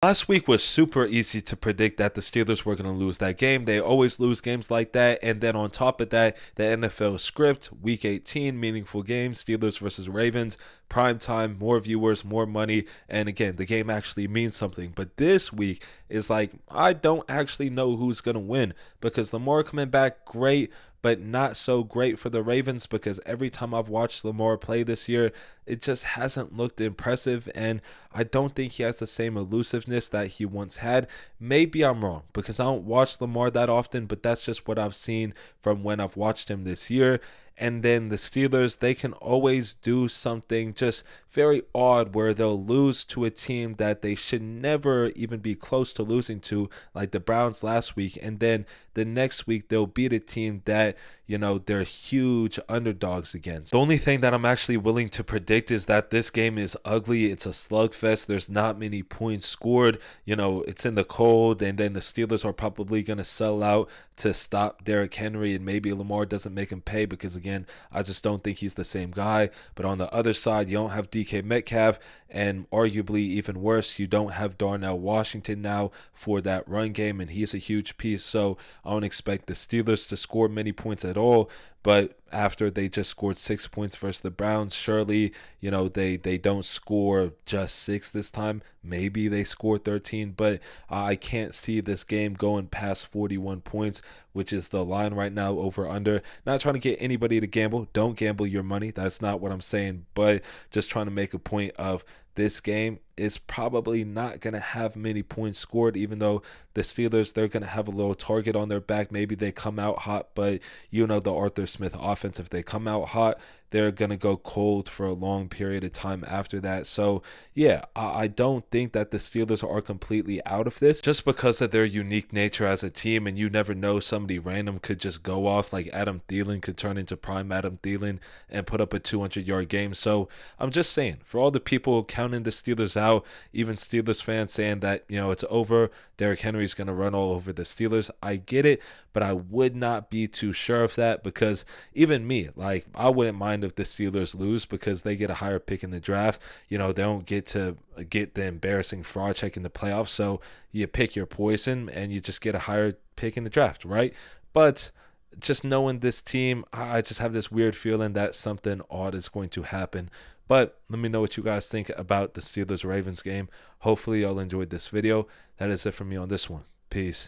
Last week was super easy to predict that the Steelers were going to lose that game. They always lose games like that. And then on top of that, the NFL script, week 18, meaningful game, Steelers versus Ravens, prime time, more viewers, more money. And again, the game actually means something. But this week is like, I don't actually know who's going to win because Lamar coming back, great, but not so great for the Ravens because every time I've watched Lamar play this year, it just hasn't looked impressive. And I don't think he has the same elusiveness that he once had. Maybe I'm wrong because I don't watch Lamar that often, but that's just what I've seen from when I've watched him this year. And then the Steelers, they can always do something just very odd where they'll lose to a team that they should never even be close to losing to, like the Browns last week. And then the next week, they'll beat a team that, they're huge underdogs against. The only thing that I'm actually willing to predict is that this game is ugly. It's a slugfest. There's not many points scored. It's in the cold, and then the Steelers are probably going to sell out to stop Derrick Henry, and maybe Lamar doesn't make him pay because, again, I just don't think he's the same guy. But on the other side, you don't have DK Metcalf, and arguably even worse, you don't have Darnell Washington now for that run game, and he's a huge piece. So I don't expect the Steelers to score many points at all. But after they just scored 6 points versus the Browns, surely, they don't score just 6 this time. Maybe they score 13, but I can't see this game going past 41 points, which is the line right now, over under. Not trying to get anybody to gamble. Don't gamble your money. That's not what I'm saying, but just trying to make a point of this game is probably not going to have many points scored, even though the Steelers, they're going to have a little target on their back. Maybe they come out hot, but the Arthur Smith offense, if they come out hot, they're going to go cold for a long period of time after that. So, yeah, I don't think that the Steelers are completely out of this just because of their unique nature as a team. And you never know, somebody random could just go off, like Adam Thielen could turn into prime Adam Thielen and put up a 200-yard game. So I'm just saying, for all the people counting the Steelers out, even Steelers fans saying that, it's over, Derrick Henry's going to run all over the Steelers, I get it, but I would not be too sure of that because even me, like, I wouldn't mind if the Steelers lose because they get a higher pick in the draft. They don't get to get the embarrassing fraud check in the playoffs. So you pick your poison and you just get a higher pick in the draft, right? But just knowing this team, I just have this weird feeling that something odd is going to happen. But let me know what you guys think about the Steelers-Ravens game. Hopefully y'all enjoyed this video. That is it from me on this one. Peace.